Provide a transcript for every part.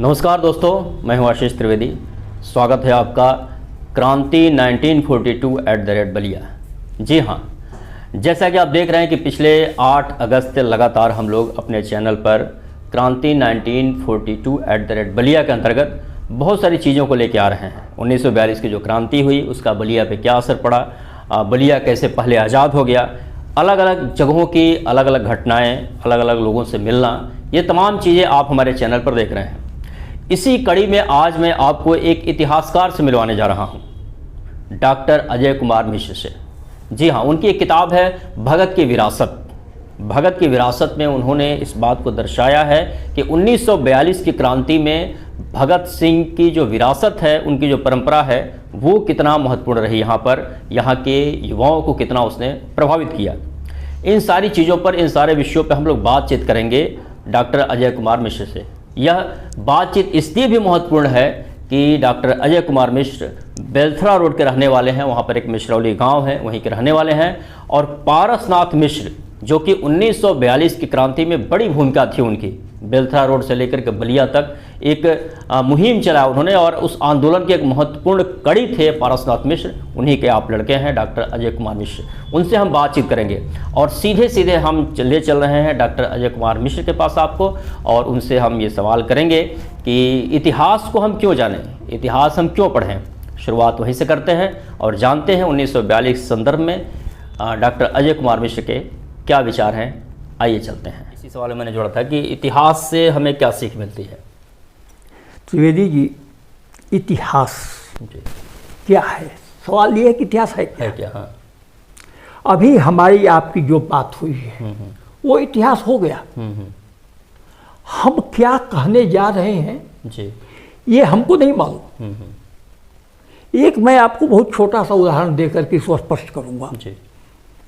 नमस्कार दोस्तों, मैं हूं आशीष त्रिवेदी। स्वागत है आपका क्रांति 1942 बलिया। जी हाँ, जैसा कि आप देख रहे हैं कि पिछले 8 अगस्त से लगातार हम लोग अपने चैनल पर क्रांति 1942 बलिया के अंतर्गत बहुत सारी चीज़ों को लेके आ रहे हैं। 1942 की जो क्रांति हुई उसका बलिया पे क्या असर पड़ा, बलिया कैसे पहले आज़ाद हो गया, अलग अलग जगहों की अलग अलग घटनाएँ, अलग अलग लोगों से मिलना, ये तमाम चीज़ें आप हमारे चैनल पर देख रहे हैं। इसी कड़ी में आज मैं आपको एक इतिहासकार से मिलवाने जा रहा हूं, डॉक्टर अजय कुमार मिश्र से। जी हां, उनकी एक किताब है भगत की विरासत। भगत की विरासत में उन्होंने इस बात को दर्शाया है कि 1942 की क्रांति में भगत सिंह की जो विरासत है, उनकी जो परंपरा है, वो कितना महत्वपूर्ण रही यहाँ पर, यहाँ के युवाओं को कितना उसने प्रभावित किया। इन सारी चीज़ों पर, इन सारे विषयों पर हम लोग बातचीत करेंगे डॉक्टर अजय कुमार मिश्र से। यह बातचीत इसलिए भी महत्वपूर्ण है कि डॉक्टर अजय कुमार मिश्र बेलथरा रोड के रहने वाले हैं। वहाँ पर एक मिश्रौली गांव है, वहीं के रहने वाले हैं। और पारसनाथ मिश्र, जो कि 1942 की क्रांति में बड़ी भूमिका थी उनकी, बेलथरा रोड से लेकर के बलिया तक एक मुहिम चलाया उन्होंने, और उस आंदोलन के एक महत्वपूर्ण कड़ी थे पारसनाथ मिश्र। उन्हीं के आप लड़के हैं डॉक्टर अजय कुमार मिश्र। उनसे हम बातचीत करेंगे और सीधे सीधे हम ले चल रहे हैं डॉक्टर अजय कुमार मिश्र के पास आपको, और उनसे हम ये सवाल करेंगे कि इतिहास को हम क्यों जानें, इतिहास हम क्यों पढ़ें। शुरुआत वहीं से करते हैं और जानते हैं 1942 संदर्भ में डॉक्टर अजय कुमार मिश्र के क्या विचार हैं। आइए चलते हैं। इसी सवाल में मैंने जोड़ा था कि इतिहास से हमें क्या सीख मिलती है। त्रिवेदी जी, इतिहास क्या है? सवाल ये है कि इतिहास है क्या? हाँ। अभी हमारी आपकी जो बात हुई है वो इतिहास हो गया। हम क्या कहने जा रहे हैं जी, ये हमको नहीं मालूम। एक मैं आपको बहुत छोटा सा उदाहरण देकर के इसको स्पष्ट करूंगा। जी।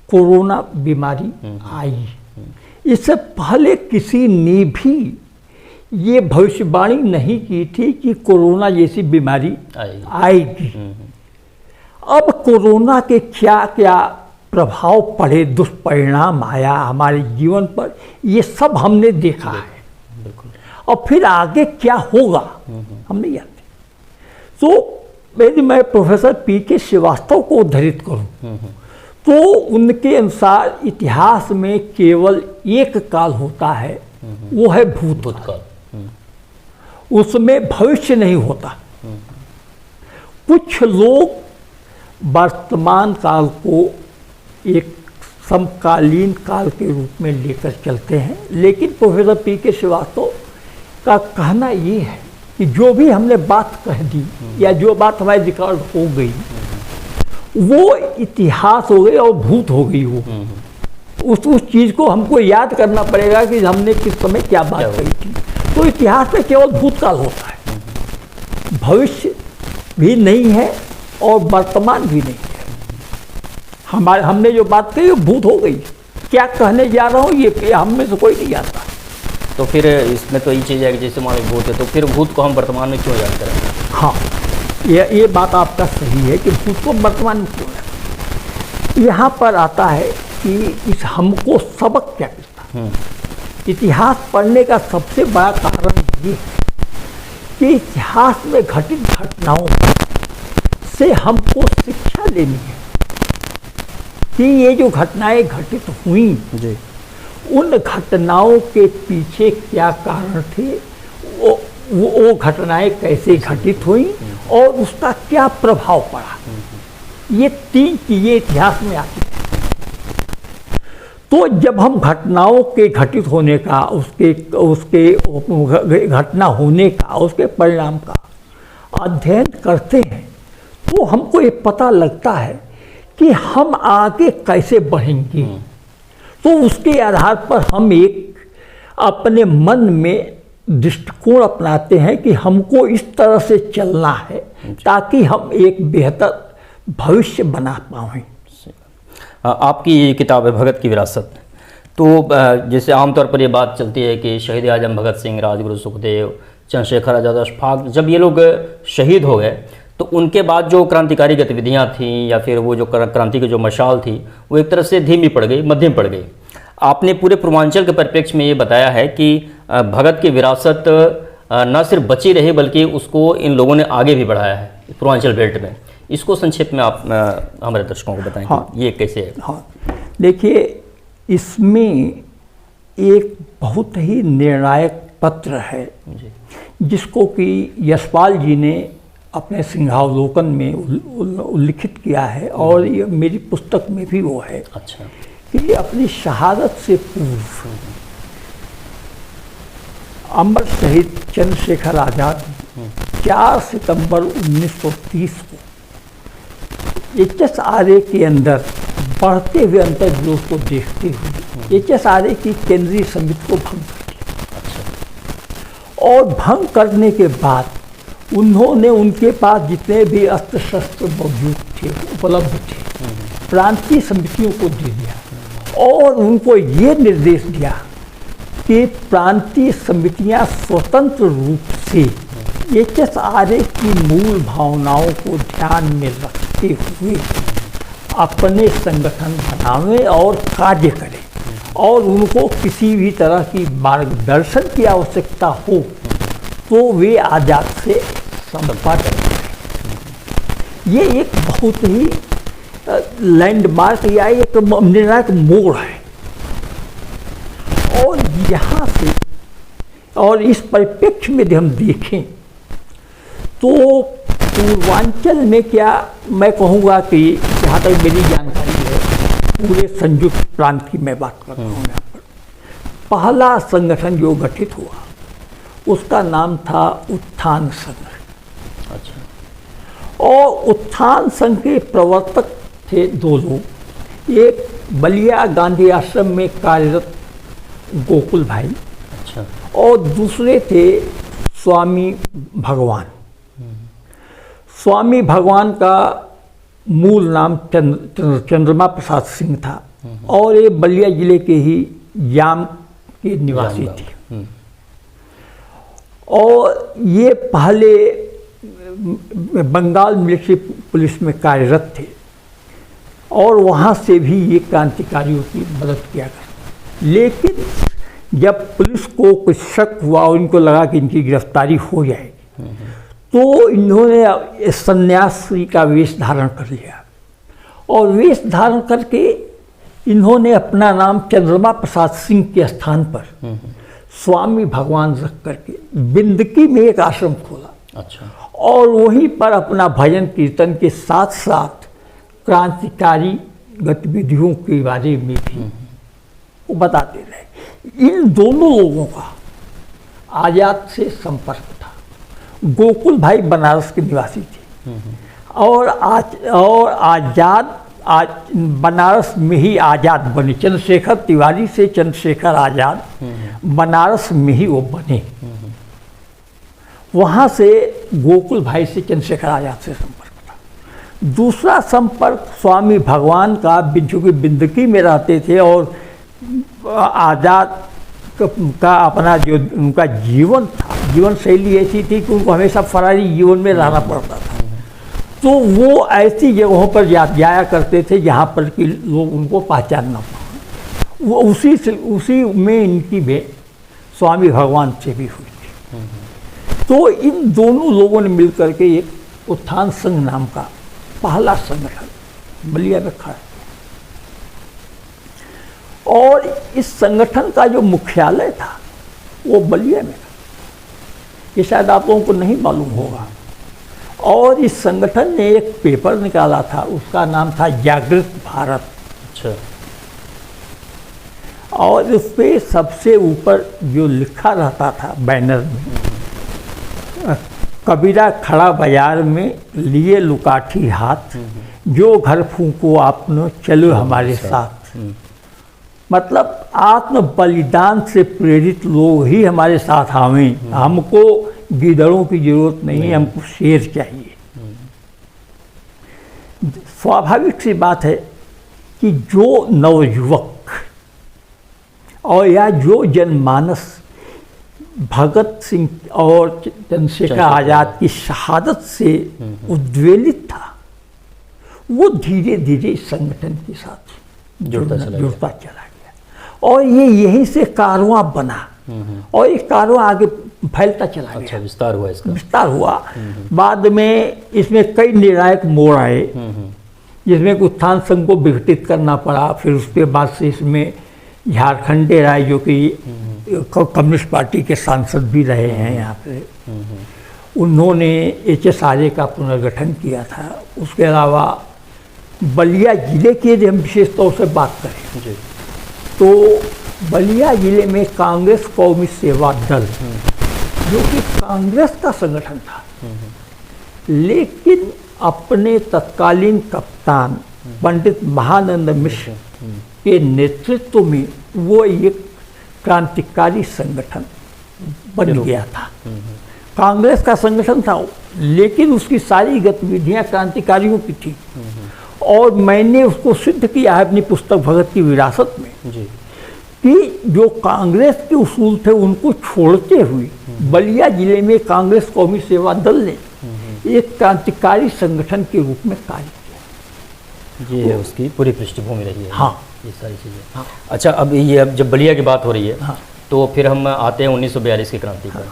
कोरोना बीमारी आई, इससे पहले किसी ने भी ये भविष्यवाणी नहीं की थी कि कोरोना जैसी बीमारी आएगी। अब कोरोना के क्या क्या प्रभाव पड़े, दुष्परिणाम आया हमारे जीवन पर, ये सब हमने देखा है। और फिर आगे क्या होगा हम नहीं जानते। तो यदि मैं प्रोफेसर पी.के. श्रीवास्तव को उद्धृत करूं तो उनके अनुसार इतिहास में केवल एक काल होता है, वो है भूतकाल। उसमें भविष्य नहीं होता। कुछ लोग वर्तमान काल को एक समकालीन काल के रूप में लेकर चलते हैं, लेकिन प्रोफेसर पी.के. श्रीवास्तव का कहना ये है कि जो भी हमने बात कह दी या जो बात हमारे रिकॉर्ड हो गई वो इतिहास हो गई और भूत हो गई। वो उस चीज़ को हमको याद करना पड़ेगा कि हमने किस समय क्या बात कही थी। तो इतिहास में केवल भूतकाल होता है, भविष्य भी नहीं है और वर्तमान भी नहीं है। हमने जो बात कही वो भूत हो गई। क्या कहने जा रहा हूँ ये हम में से कोई नहीं जानता। तो फिर इसमें तो ये चीज़ है कि जैसे मान लो भूत है, तो फिर भूत को हम वर्तमान में क्यों याद करें? हाँ, ये बात आपका सही है कि भूत को वर्तमान में क्यों है। यहाँ पर आता है कि इस हमको सबक क्या मिलता है। इतिहास पढ़ने का सबसे बड़ा कारण ये है कि इतिहास में घटित घटनाओं से हमको शिक्षा लेनी है कि ये जो घटनाएं घटित हुई जी, उन घटनाओं के पीछे क्या कारण थे, वो घटनाएं कैसे घटित हुई और उसका क्या प्रभाव पड़ा। ये 3 चीजें इतिहास में आती हैं। तो जब हम घटनाओं के घटित होने का, उसके घटना होने का, उसके परिणाम का अध्ययन करते हैं तो हमको ये पता लगता है कि हम आगे कैसे बढ़ेंगे। तो उसके आधार पर हम एक अपने मन में दृष्टिकोण अपनाते हैं कि हमको इस तरह से चलना है ताकि हम एक बेहतर भविष्य बना पाएं। आपकी ये किताब है भगत की विरासत। तो जैसे आमतौर पर ये बात चलती है कि शहीद आजम भगत सिंह, राजगुरु सुखदेव, चंद्रशेखर आज़ाद, अशफाक, जब ये लोग शहीद हो गए तो उनके बाद जो क्रांतिकारी गतिविधियां थीं या फिर वो जो क्रांति की जो मशाल थी वो एक तरह से धीमी पड़ गई, मध्यम पड़ गई। आपने पूरे पूर्वांचल के परिप्रेक्ष्य में ये बताया है कि भगत की विरासत न सिर्फ बची रही बल्कि उसको इन लोगों ने आगे भी बढ़ाया है पूर्वांचल बेल्ट में। इसको संक्षेप में आप हमारे दर्शकों को बताएं। हाँ, ये कैसे है? हाँ, देखिए इसमें एक बहुत ही निर्णायक पत्र है जी। जिसको कि यशपाल जी ने अपने सिंहावलोकन में उल्लिखित किया है और ये मेरी पुस्तक में भी वो है। अच्छा। कि अपनी शहादत से पूर्व अमर शहीद चंद्रशेखर आज़ाद 4 सितंबर 1930 को HSRA के अंदर बढ़ते हुए अंतर्विरोध को देखते हुए HSRA की केंद्रीय समिति को भंग कर दिया। अच्छा। और भंग करने के बाद उन्होंने उनके पास जितने भी अस्त्र शस्त्र मौजूद थे, उपलब्ध थे, प्रांतीय समितियों को दे दिया और उनको ये निर्देश दिया कि प्रांतीय समितियां स्वतंत्र रूप से HSRA की मूल भावनाओं को ध्यान में रखते हुए अपने संगठन बनावें और कार्य करें और उनको किसी भी तरह की मार्गदर्शन की आवश्यकता हो तो वे आज़ाद से संपर्क करें। ये एक बहुत ही लैंडमार्क या एक निर्णायक मोड़ है। और यहाँ से और इस परिप्रेक्ष्य में यदि हम देखें तो पूर्वांचल में क्या मैं कहूँगा कि जहाँ तक मेरी जानकारी है पूरे संयुक्त प्रांत की मैं बात कर रहा हूँ यहाँ पर, पहला संगठन जो गठित हुआ उसका नाम था उत्थान संघ। अच्छा। और उत्थान संघ के प्रवर्तक थे 2 लोग, एक बलिया गांधी आश्रम में कार्यरत गोकुल भाई। अच्छा। और दूसरे थे स्वामी भगवान। स्वामी भगवान का मूल नाम चंद्रमा प्रसाद सिंह था और ये बलिया जिले के ही याम के निवासी थे। और ये पहले बंगाल मिलिट्री पुलिस में कार्यरत थे और वहाँ से भी ये क्रांतिकारियों की मदद किया करते। लेकिन जब पुलिस को कुछ शक हुआ और इनको लगा कि इनकी गिरफ्तारी हो जाएगी तो इन्होंने सन्यासी का वेश धारण कर लिया और वेश धारण करके इन्होंने अपना नाम चंद्रमा प्रसाद सिंह के स्थान पर स्वामी भगवान रख करके बिंदकी में एक आश्रम खोला। अच्छा। और वहीं पर अपना भजन कीर्तन के साथ साथ क्रांतिकारी गतिविधियों के बारे में भी वो बताते रहे। इन दोनों लोगों का आज़ाद से संपर्क था। गोकुल भाई बनारस के निवासी थे और आज़ाद बनारस में ही आज़ाद बने। चंद्रशेखर तिवारी से चंद्रशेखर आज़ाद बनारस में ही वो बने। वहाँ से गोकुल भाई से चंद्रशेखर आज़ाद से संपर्क था। दूसरा संपर्क स्वामी भगवान का, चूँकि बिंदकी में रहते थे और आज़ाद का अपना जो उनका जीवन था, जीवन शैली ऐसी थी कि उनको हमेशा फरारी जीवन में रहना पड़ता था। तो वो ऐसी जगहों पर जाया करते थे जहाँ पर कि लोग उनको पहचान न पाएं। वो उसी में इनकी भी स्वामी भगवान से भी हुई थी। तो इन दोनों लोगों ने मिलकर के एक उत्थान संघ नाम का पहला संगठन बलिया में खड़ा। और इस संगठन का जो मुख्यालय था वो बलिया में था, ये शायद आप लोगों को नहीं मालूम होगा। और इस संगठन ने एक पेपर निकाला था, उसका नाम था जागृत भारत। अच्छा। और उस पर सबसे ऊपर जो लिखा रहता था बैनर में, कबीरा खड़ा बाजार में लिए लुकाठी हाथ, जो घर फूंको आपने चलो हमारे साथ। मतलब आत्म बलिदान से प्रेरित लोग ही हमारे साथ आवें, हमको गिदड़ों की जरूरत नहीं, हमको शेर चाहिए। स्वाभाविक सी बात है कि जो नवयुवक और या जो जनमानस भगत सिंह और चंद्रशेखर आज़ाद की शहादत से उद्वेलित था, वो धीरे धीरे इस संगठन के साथ जुड़ता चला गया। और ये यहीं से कारवां बना और ये कारवां आगे फैलता चला अच्छा, गया, विस्तार हुआ इसका। विस्तार हुआ। बाद में इसमें कई निर्णायक मोड़ आए, जिसमें उत्थान संघ को विघटित करना पड़ा। फिर उसके बाद से इसमें झारखंडे राय, जो कि कम्युनिस्ट पार्टी के सांसद भी रहे हैं यहाँ पे, उन्होंने HSRA का पुनर्गठन किया था। उसके अलावा बलिया जिले की यदि हम विशेष तौर से बात करें जी। तो बलिया जिले में कांग्रेस कौमी सेवा दल, जो कि कांग्रेस का संगठन था, लेकिन अपने तत्कालीन कप्तान पंडित महानंद मिश्र के नेतृत्व में वो एक क्रांतिकारी संगठन बन गया था। कांग्रेस का संगठन था, लेकिन उसकी सारी गतिविधियां क्रांतिकारियों की थी। और मैंने उसको सिद्ध किया है अपनी पुस्तक भगत की विरासत में जी। कि जो कांग्रेस के उसूल थे उनको छोड़ते हुए बलिया जिले में कांग्रेस कौमी सेवा दल ने एक क्रांतिकारी संगठन के रूप में कार्य किया। ये उसकी पूरी पृष्ठभूमि रही है। हाँ, ये सारी चीज़ें। हाँ। अच्छा, अब ये अब जब बलिया की बात हो रही है, हाँ। तो फिर हम आते हैं 1942 की क्रांति पर।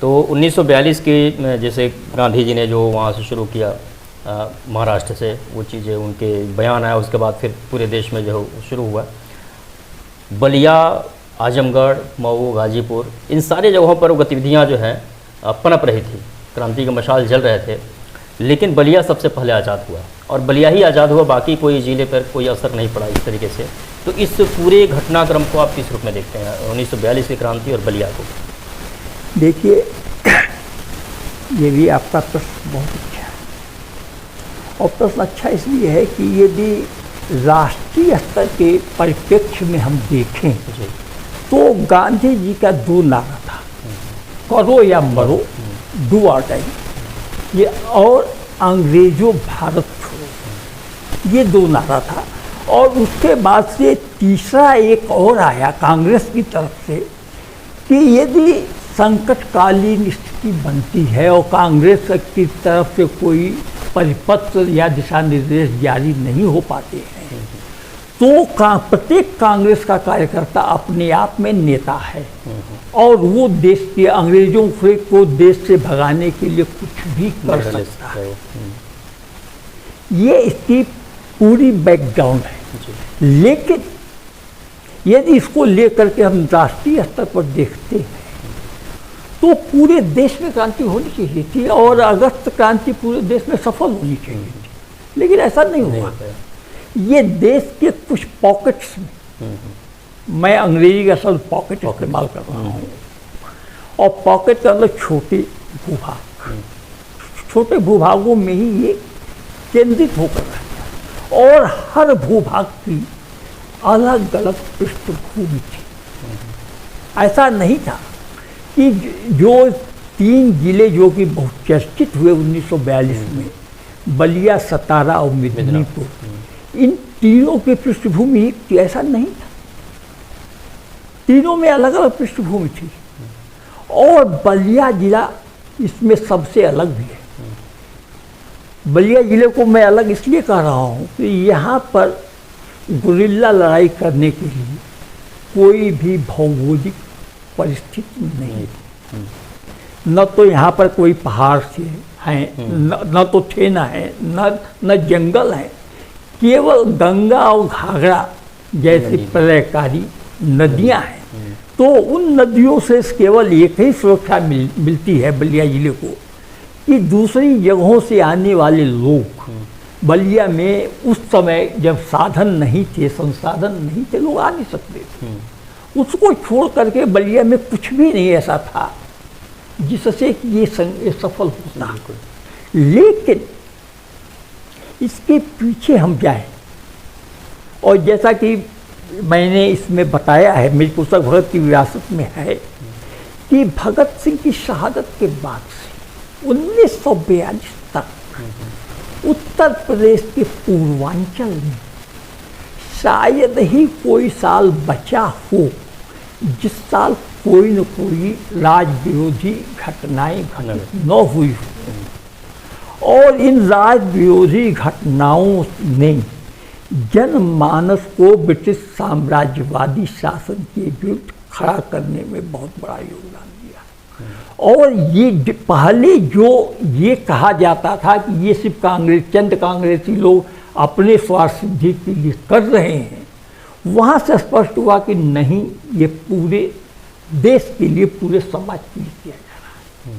तो 1942 की जैसे गांधी जी ने जो वहाँ से शुरू किया महाराष्ट्र से, वो चीज़ें उनके बयान आया, उसके बाद फिर पूरे देश में जो शुरू हुआ। बलिया, आजमगढ़, मऊ, गाजीपुर, इन सारी जगहों पर वो गतिविधियाँ जो हैं पनप रही थी, क्रांति के मशाल जल रहे थे। लेकिन बलिया सबसे पहले आज़ाद हुआ, और बलिया ही आज़ाद हुआ, बाकी कोई ज़िले पर कोई असर नहीं पड़ा इस तरीके से। तो इस पूरे घटनाक्रम को आप किस रूप में देखते हैं, 1942 की क्रांति और बलिया को? देखिए, ये भी आपका प्रश्न बहुत अच्छा है। और प्रश्न अच्छा इसलिए है कि यदि राष्ट्रीय स्तर के परिप्रेक्ष्य में हम देखें जी। तो गांधी जी का दो नारा था, करो या मरो, डू और डाई, ये, और अंग्रेजों भारत छोड़ो, ये दो नारा था। और उसके बाद से तीसरा एक और आया कांग्रेस की तरफ से कि यदि संकटकालीन स्थिति बनती है और कांग्रेस की तरफ से कोई परिपत्र या दिशा निर्देश जारी नहीं हो पाते हैं, तो प्रत्येक कांग्रेस का कार्यकर्ता अपने आप में नेता है और वो देश के अंग्रेजों को देश से भगाने के लिए कुछ भी कर सकता है। ये इसकी पूरी बैकग्राउंड है। लेकिन यदि इसको लेकर के हम राष्ट्रीय स्तर पर देखते हैं तो पूरे देश में क्रांति होनी चाहिए थी और अगस्त क्रांति पूरे देश में सफल होनी चाहिए थी, लेकिन ऐसा नहीं हुआ। ये देश के कुछ पॉकेट्स में, मैं अंग्रेजी का शब्द पॉकेट इस्तेमाल कर रहा हूँ, और पॉकेट का मतलब छोटे भूभाग, छोटे भूभागों में ही ये केंद्रित होकर रहता है और हर भूभाग की अलग अलग पृष्ठभूमि थी। ऐसा नहीं था कि जो 3 जिले जो कि बहुत चर्चित हुए 1942 में, बलिया, सतारा और मिदनीपुर, इन तीनों की पृष्ठभूमि एक थी, ऐसा नहीं था। तीनों में अलग अलग पृष्ठभूमि थी और बलिया जिला इसमें सबसे अलग भी है। बलिया जिले को मैं अलग इसलिए कह रहा हूँ कि यहाँ पर गुरिल्ला लड़ाई करने के लिए कोई भी भौगोलिक परिस्थिति नहीं थी। न तो यहाँ पर कोई पहाड़ से हैं, न तो ठेना है, न जंगल है, केवल गंगा और घाघरा जैसी प्रलयकारी नदियाँ हैं। तो उन नदियों से केवल एक ही सुरक्षा मिलती है बलिया जिले को कि दूसरी जगहों से आने वाले लोग बलिया में उस समय जब साधन नहीं थे, संसाधन नहीं थे, लोग आ नहीं सकते थे। उसको छोड़ करके बलिया में कुछ भी नहीं ऐसा था जिससे कि ये सफल होता। लेकिन इसके पीछे हम जाएं, और जैसा कि मैंने इसमें बताया है, मेरी पुस्तक भगत की विरासत में है, कि भगत सिंह की शहादत के बाद से 1942 तक उत्तर प्रदेश के पूर्वांचल में शायद ही कोई साल बचा हो जिस साल कोई न कोई राज विरोधी घटनाएं घटित न हुई हो। और इन राज विरोधी घटनाओं ने जनमानस को ब्रिटिश साम्राज्यवादी शासन के विरुद्ध खड़ा करने में बहुत बड़ा योगदान दिया। और ये पहले जो ये कहा जाता था कि ये सिर्फ चंद कांग्रेसी लोग अपने स्वार्थ सिद्धि के लिए कर रहे हैं, वहाँ से स्पष्ट हुआ कि नहीं, ये पूरे देश के लिए, पूरे समाज के लिए किया जा रहा है।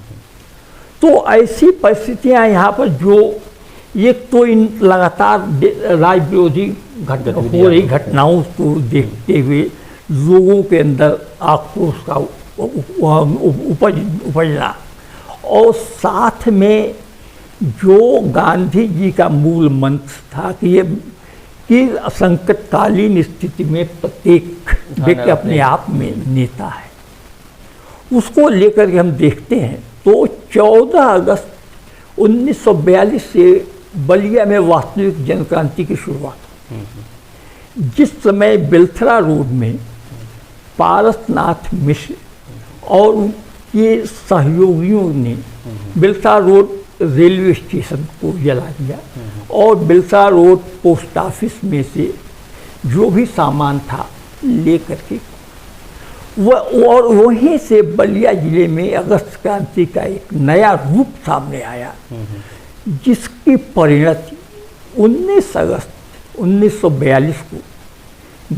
तो ऐसी परिस्थितियाँ यहाँ पर जो एक तो इन लगातार राज विरोधी हो रही घटनाओं को देखते हुए लोगों के अंदर आक्रोश का उपजना, और साथ में जो गांधी जी का मूल मंत्र था कि संकटकालीन स्थिति में प्रत्येक व्यक्ति अपने आप में नेता है, उसको लेकर के हम देखते हैं। तो 14 अगस्त 1942 से बलिया में वास्तविक जनक्रांति की शुरुआत हुई। जिस समय बेलथरा रोड में पारसनाथ मिश्र और उनके सहयोगियों ने बेलथरा रोड रेलवे स्टेशन को जला दिया और बेलथरा रोड पोस्ट ऑफिस में से जो भी सामान था लेकर के और वहीं से बलिया जिले में अगस्त क्रांति का एक नया रूप सामने आया, जिसकी परिणति 19 अगस्त 1942 को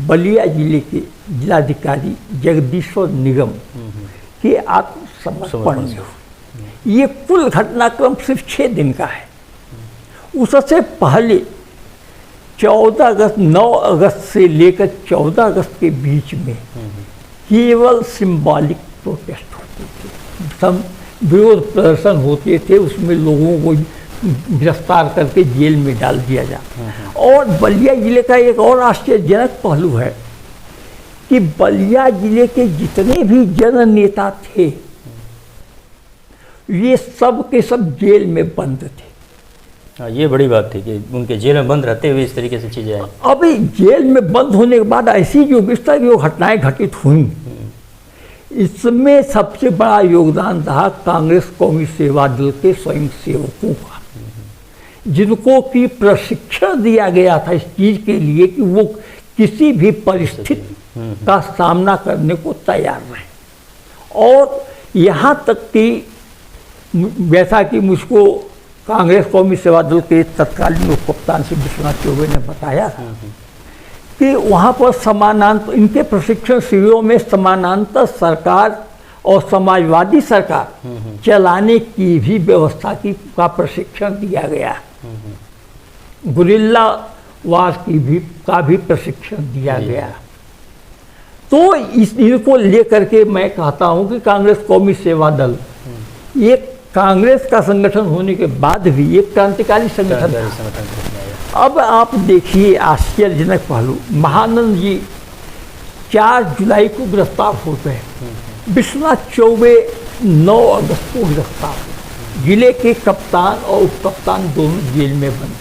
बलिया जिले के जिलाधिकारी जगदीश्वर निगम के आत्मसमर्पण में हुई। ये कुल घटनाक्रम सिर्फ 6 दिन का है। उससे पहले 14 अगस्त 9 अगस्त से लेकर 14 अगस्त के बीच में केवल सिंबॉलिक प्रोटेस्ट होते थे, सब विरोध प्रदर्शन होते थे, उसमें लोगों को गिरफ्तार करके जेल में डाल दिया जाता। और बलिया जिले का एक और आश्चर्यजनक पहलू है कि बलिया जिले के जितने भी जन नेता थे ये सब के सब जेल में बंद थे। हाँ, ये बड़ी बात थी कि उनके जेल में बंद रहते हुए इस तरीके से चीज़ें आई। अभी जेल में बंद होने के बाद ऐसी जो इस तरह की जो घटनाएं घटित हुई, इसमें सबसे बड़ा योगदान रहा कांग्रेस कौमी सेवा दल के स्वयं सेवकों का, जिनको कि प्रशिक्षण दिया गया था इस चीज़ के लिए कि वो किसी भी परिस्थिति का सामना करने को तैयार रहे। और यहाँ तक कि जैसा कि मुझको कांग्रेस कौमी सेवा दल के तत्कालीन उप कप्तान श्री विश्वनाथ चौबे ने बताया था कि वहाँ पर समानांतर इनके प्रशिक्षण शिविरों में समानांतर सरकार और समाजवादी सरकार चलाने की भी व्यवस्था का प्रशिक्षण दिया गया, गुरिल्ला वार का भी प्रशिक्षण दिया गया। तो इनको लेकर के मैं कहता हूँ कि कांग्रेस कौमी सेवा दल एक कांग्रेस का संगठन होने के बाद भी एक क्रांतिकारी संगठन था। अब आप देखिए आश्चर्यजनक पहलू, महानंद जी 4 जुलाई को गिरफ्तार होते हैं, विश्वनाथ चौबे 9 अगस्त को गिरफ्तार हुए, जिले के कप्तान और उप कप्तान दोनों जेल में बंद,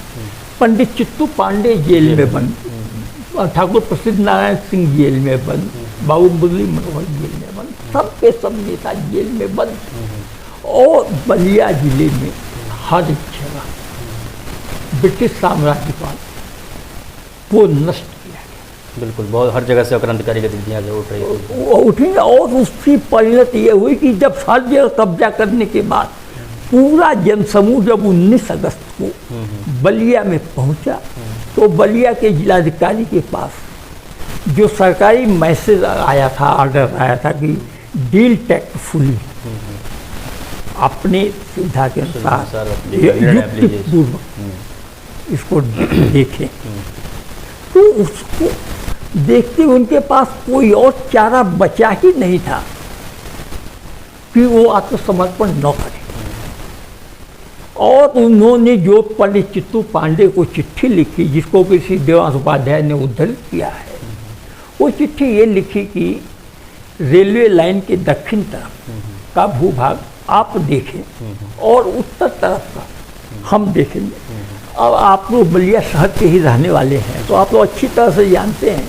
पंडित चित्तू पांडे जेल में बंद, ठाकुर प्रसिद्ध नारायण सिंह जेल में बंद, बाबू मुरली मनोहर जेल में बंद, सब के सब नेता जेल में बंद। और बलिया जिले में हर जगह ब्रिटिश साम्राज्य को नष्ट किया गया। बिल्कुल, बहुत हर जगह से क्रांतिकारी गतिविधियाँ जो उठ रही थी उठी, और उसकी परिणति ये हुई कि जब हर जगह कब्जा करने के बाद पूरा जनसमूह जब 19 अगस्त को बलिया में पहुंचा, तो बलिया के जिलाधिकारी के पास जो सरकारी मैसेज आया था, ऑर्डर आया था कि डील टैक्टफुली, अपने सुविधा के अनुसार युक्तिपूर्वक इसको देखें। तो उसको देखते उनके पास कोई और चारा बचा ही नहीं था कि वो आत्मसमर्पण न करे। और उन्होंने जो पंडित चित्तू पांडे को चिट्ठी लिखी, जिसको कि श्री देवांश उपाध्याय ने उद्धृत किया है, वो चिट्ठी ये लिखी कि रेलवे लाइन के दक्षिण तरफ का भूभाग आप देखें और उत्तर तरफ का हम देखेंगे। अब आप लोग बलिया शहर के ही रहने वाले हैं, तो आप लोग अच्छी तरह से जानते हैं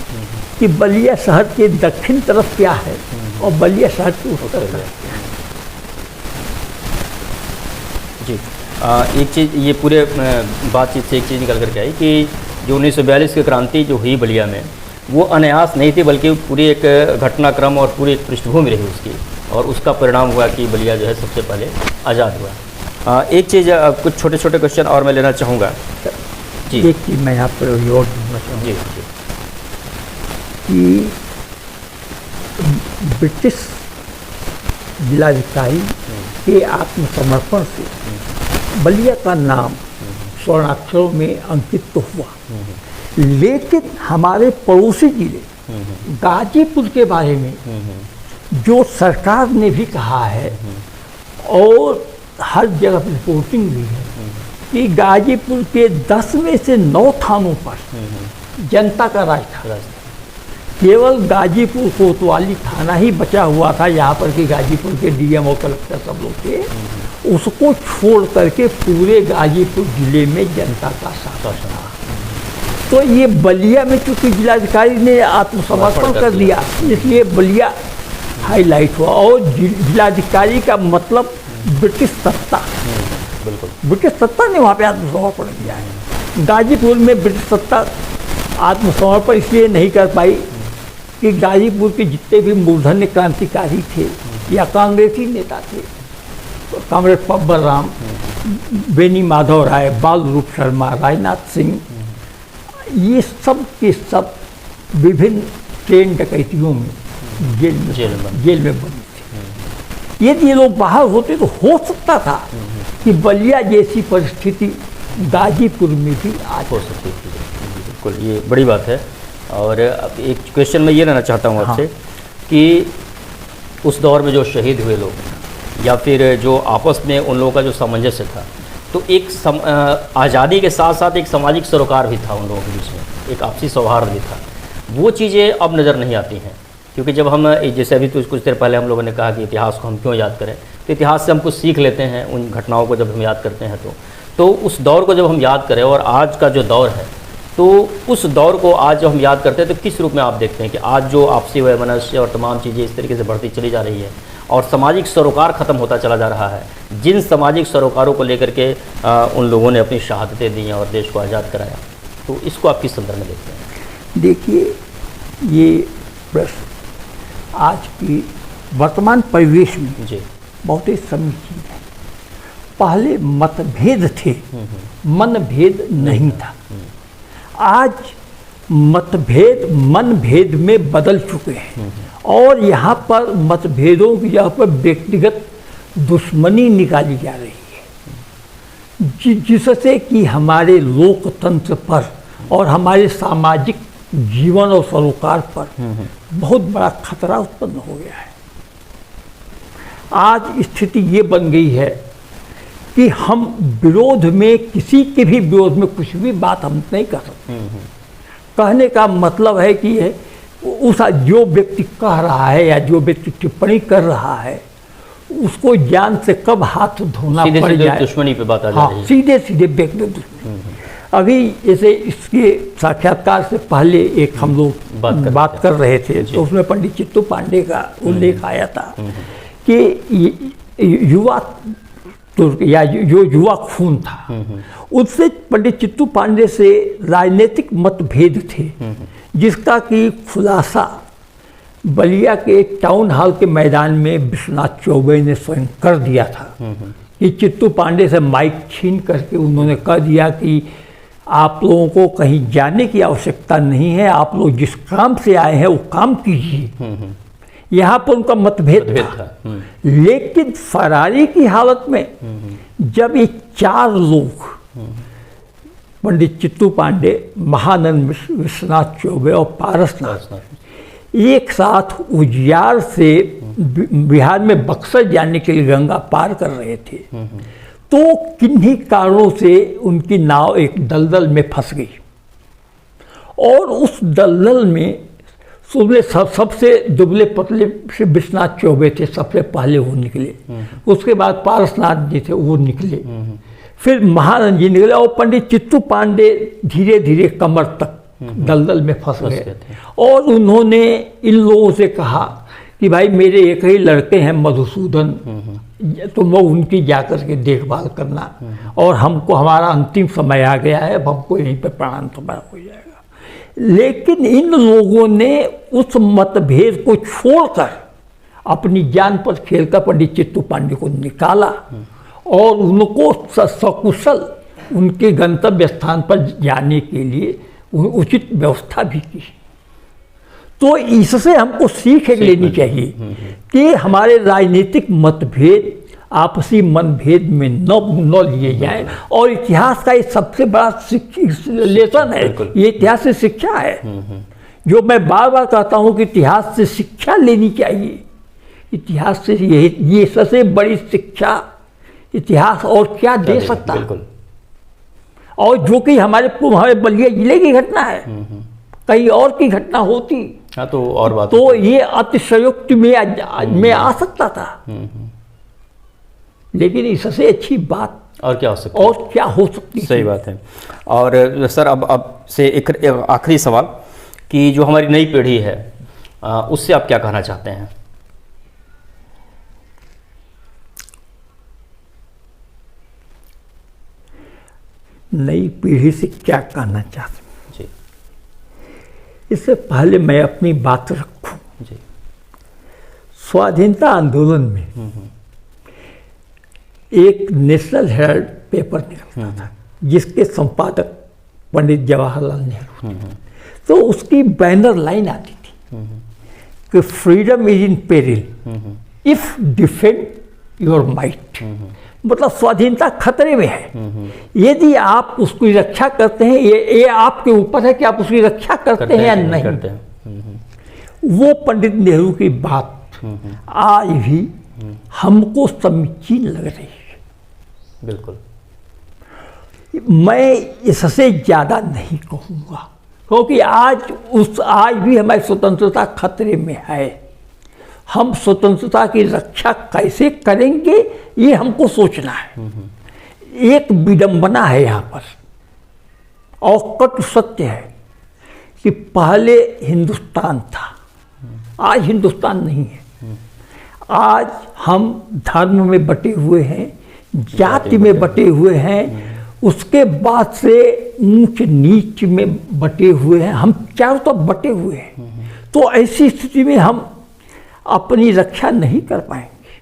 कि बलिया शहर के दक्षिण तरफ क्या है और बलिया शहर के उत्तर तरफ क्या है। जी, एक चीज़ ये पूरे बातचीत से एक चीज़ निकल करके आई कि जो 1942 की क्रांति जो हुई बलिया में, वो अनायास नहीं थी, बल्कि पूरी एक घटनाक्रम और पूरी एक पृष्ठभूमि रही उसकी। और उसका परिणाम हुआ कि बलिया जो है सबसे पहले आज़ाद हुआ। एक चीज़, कुछ छोटे छोटे क्वेश्चन और मैं लेना चाहूँगा जी। एक चीज़ मैं यहाँ पर और बोलना चाहूँगा जी कि ब्रिटिश जिलाधिकारी के आत्मसमर्पण से बलिया का नाम स्वर्णाक्षरों में अंकित तो हुआ, लेकिन हमारे पड़ोसी जिले गाजीपुर के बारे में जो सरकार ने भी कहा है और हर जगह रिपोर्टिंग भी है कि गाजीपुर के 10 में से 9 थानों पर जनता का राज था। केवल गाजीपुर कोतवाली थाना ही बचा हुआ था यहाँ पर कि गाजीपुर के डीएम और कलेक्टर सब लोग थे, उसको छोड़ करके पूरे गाजीपुर जिले में जनता का शासन था। तो ये बलिया में चूंकि जिलाधिकारी ने आत्मसमर्पण कर दिया, इसलिए बलिया हाईलाइट हुआ। और जिलाधिकारी का मतलब ब्रिटिश सत्ता, बिल्कुल ब्रिटिश सत्ता ने वहाँ पे आत्मसमर्पण किया है। गाजीपुर में ब्रिटिश सत्ता आत्मसमर्पण इसलिए नहीं कर पाई कि गाजीपुर के जितने भी मूर्धन्य क्रांतिकारी थे या कांग्रेसी नेता थे, कांग्रेस पब्बर राम, बेनी माधव राय, बाल रूप शर्मा, राजनाथ सिंह, ये सब के सब विभिन्न ट्रेन डकैतियों में जेल में बंद थे। यदि ये लोग बाहर होते तो हो सकता था कि बलिया जैसी परिस्थिति गाजीपुर में भी आज हो सकती थी। बिल्कुल, ये बड़ी बात है। और अब एक क्वेश्चन मैं ये लेना चाहता हूँ आपसे कि उस दौर में जो शहीद हुए लोग या फिर जो आपस में उन लोगों का जो सामंजस्य था, तो एक आज़ादी के साथ साथ एक सामाजिक सरोकार भी था उन लोगों के बीच में, एक आपसी सौहार्द भी था। वो चीज़ें अब नज़र नहीं आती हैं, क्योंकि जब हम जैसे अभी तो कुछ देर पहले हम लोगों ने कहा कि इतिहास को हम क्यों याद करें, तो इतिहास से हम कुछ सीख लेते हैं उन घटनाओं को जब हम याद करते हैं। तो उस दौर को जब हम याद करें और आज का जो दौर है, तो उस दौर को आज जब हम याद करते हैं तो किस रूप में आप देखते हैं कि आज जो आपसी वैमनस्य और तमाम चीज़ें इस तरीके से बढ़ती चली जा रही है और सामाजिक सरोकार ख़त्म होता चला जा रहा है, जिन सामाजिक सरोकारों को लेकर के उन लोगों ने अपनी शहादतें दी और देश को आज़ाद कराया, तो इसको आप किस संदर्भ में देखते हैं? देखिए, ये प्रश्न आज की वर्तमान परिवेश में जी बहुत ही समीचीन है। पहले मतभेद थे, मनभेद नहीं था। आज मतभेद मनभेद में बदल चुके हैं और यहाँ पर मतभेदों की जगह पर व्यक्तिगत दुश्मनी निकाली जा रही है, जिससे कि हमारे लोकतंत्र पर और हमारे सामाजिक जीवन और सरोकार पर बहुत बड़ा खतरा उत्पन्न हो गया है। आज स्थिति ये बन गई है कि हम विरोध में, किसी के भी विरोध में कुछ भी बात हम नहीं कर सकते। कहने का मतलब है कि उस जो व्यक्ति कह रहा है या जो व्यक्ति टिप्पणी कर रहा है उसको जान से कब हाथ धोना पड़ जाए, दुश्मनी पे बात आ जा रही है। सीधे सीधे व्यक्ति दुश्मनी। अभी जैसे इसके साक्षात्कार से पहले एक हम लोग बात कर रहे थे, तो उसमें पंडित चित्तू पांडे का उल्लेख आया था कि युवा या जो युवा खून था, उससे पंडित चित्तू पांडे से राजनीतिक मतभेद थे, जिसका कि खुलासा बलिया के टाउन हॉल के मैदान में विश्वनाथ चौबे ने स्वयं कर दिया था कि चित्तू पांडे से माइक छीन करके उन्होंने कह दिया कि आप लोगों को कहीं जाने की आवश्यकता नहीं है, आप लोग जिस काम से आए हैं वो काम कीजिए। यहाँ पर उनका मतभेद था। लेकिन फरारी की हालत में जब ये 4 लोग, पंडित चित्तू पांडे, महानंद मिश्र, विश्वनाथ चौबे और पारसनाथ, एक साथ उजियार से बिहार में बक्सर जाने के लिए गंगा पार कर रहे थे, तो किन्हीं कारणों से उनकी नाव एक दलदल में फंस गई और उस दलदल में सबसे दुबले पतले से विश्वनाथ चौबे थे, सबसे पहले वो निकले। उसके बाद पारसनाथ जी थे, वो निकले। फिर महानंद जी निकले और पंडित चित्तू पांडे धीरे धीरे कमर तक दलदल में फंस गए। और उन्होंने इन लोगों से कहा कि भाई मेरे एक ही लड़के हैं मधुसूदन, तुम लोग उनकी जाकर के देखभाल करना, और हमको हमारा अंतिम समय आ गया है, अब हमको यहीं पर प्राण समय हो जाएगा। लेकिन इन लोगों ने उस मतभेद को छोड़कर अपनी जान पर खेलकर पंडित चित्तू पांडे को निकाला और उनको सकुशल उनके गंतव्य स्थान पर जाने के लिए उचित व्यवस्था भी की। तो इससे हमको सीख लेनी चाहिए कि हमारे राजनीतिक मतभेद आपसी मनभेद में न लिए जाएं, और इतिहास का ये सबसे बड़ा लेसन है, ये इतिहास से शिक्षा है। जो मैं बार बार कहता हूँ कि इतिहास से शिक्षा लेनी चाहिए। इतिहास से ये सबसे बड़ी शिक्षा इतिहास और क्या दे सकता है। और जो कि हमारे बलिया जिले की घटना है, कहीं और की घटना होती हाँ तो और बात तो ये अतिशयोक्ति में आ सकता था, लेकिन इससे अच्छी बात और क्या हो सकती है, और क्या हो सकती है। सही बात है। और सर अब से एक आखिरी सवाल कि जो हमारी नई पीढ़ी है उससे आप क्या कहना चाहते हैं? नई पीढ़ी से क्या कहना चाहते हैं जी? इससे पहले मैं अपनी बात रखूं जी। स्वाधीनता आंदोलन में एक नेशनल हेराल्ड पेपर निकलता था जिसके संपादक पंडित जवाहरलाल नेहरू थे। तो उसकी बैनर लाइन आती थी कि freedom is in peril if defend your might, मतलब स्वाधीनता खतरे में है, यदि आप उसकी रक्षा करते हैं। ये आपके ऊपर है कि आप उसकी रक्षा करते हैं या नहीं करते हैं। वो पंडित नेहरू की बात आज भी हमको समीचीन लग रही है। बिल्कुल। मैं इससे ज़्यादा नहीं कहूँगा, क्योंकि आज भी हमारी स्वतंत्रता खतरे में है। हम स्वतंत्रता की रक्षा कैसे करेंगे ये हमको सोचना है। एक विडंबना है यहाँ पर और कटु सत्य है कि पहले हिंदुस्तान था, आज हिंदुस्तान नहीं है। आज हम धर्म में बटे हुए हैं, जाति में बटे हुए हैं, उसके बाद से ऊंच नीच में बटे हुए हैं, हम चारों तरफ बटे हुए हैं। तो ऐसी स्थिति में हम अपनी रक्षा नहीं कर पाएंगे।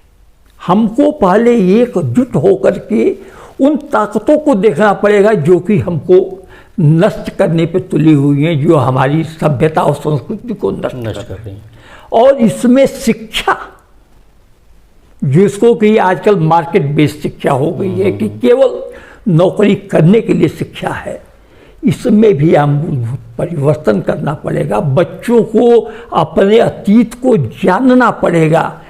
हमको पहले एकजुट होकर के उन ताकतों को देखना पड़ेगा जो कि हमको नष्ट करने पे तुली हुई हैं, जो हमारी सभ्यता और संस्कृति को नष्ट कर रही हैं। और इसमें शिक्षा, जिसको कि आजकल मार्केट बेस्ड शिक्षा हो गई है कि केवल नौकरी करने के लिए शिक्षा है, इसमें भी हम मूलभूत परिवर्तन करना पड़ेगा। बच्चों को अपने अतीत को जानना पड़ेगा।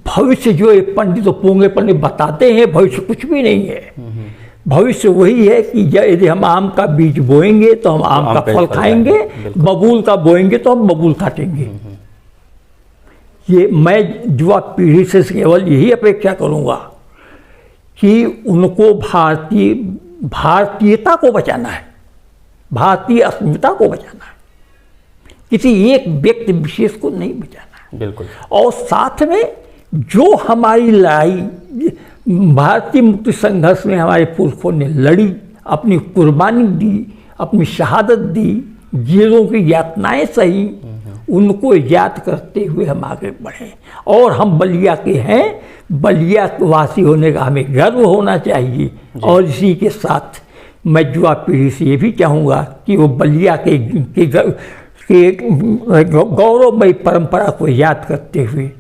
भविष्य जो ये पंडित पोंगे पंडित बताते हैं, भविष्य कुछ भी नहीं है। भविष्य वही है कि यदि हम आम का बीज बोएंगे तो हम आम का फल खाएंगे, बबूल का बोएंगे तो हम बबूल काटेंगे। ये मैं युवा पीढ़ी से केवल यही अपेक्षा करूँगा कि उनको भारतीयता को बचाना है, भारतीय अस्मिता को बचाना है, किसी एक व्यक्ति विशेष को नहीं बचाना है। बिल्कुल। और साथ में जो हमारी लड़ाई भारतीय मुक्ति संघर्ष में हमारे पुरखों ने लड़ी, अपनी कुर्बानी दी, अपनी शहादत दी, जेलों की यातनाएं सही, उनको याद करते हुए हम आगे बढ़े। और हम बलिया के हैं, बलिया वासी होने का हमें गर्व होना चाहिए। और इसी के साथ मैं युवा पीढ़ी से ये भी चाहूँगा कि वो बलिया के गौरवमयी परंपरा को याद करते हुए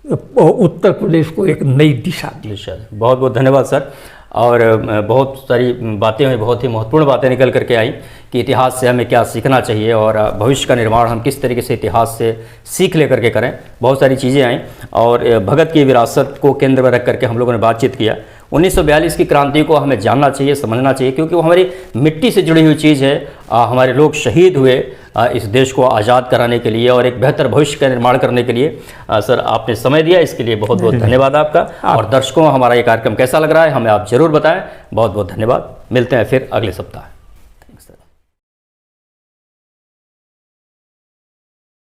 उत्तर प्रदेश को एक नई दिशा दी। बहुत बहुत धन्यवाद सर। और बहुत सारी बातें हुई, बहुत ही महत्वपूर्ण बातें निकल करके आई कि इतिहास से हमें क्या सीखना चाहिए और भविष्य का निर्माण हम किस तरीके से इतिहास से सीख लेकर के करें। बहुत सारी चीज़ें आई और भगत की विरासत को केंद्र में रख करके हम लोगों ने बातचीत किया। 1942 की क्रांति को हमें जानना चाहिए, समझना चाहिए, क्योंकि वो हमारी मिट्टी से जुड़ी हुई चीज़ है। हमारे लोग शहीद हुए इस देश को आज़ाद कराने के लिए और एक बेहतर भविष्य का निर्माण करने के लिए। सर आपने समय दिया, इसके लिए बहुत बहुत धन्यवाद आपका। और दर्शकों, हमारा ये कार्यक्रम कैसा लग रहा है हमें आप ज़रूर बताएं। बहुत बहुत धन्यवाद। मिलते हैं फिर अगले सप्ताह।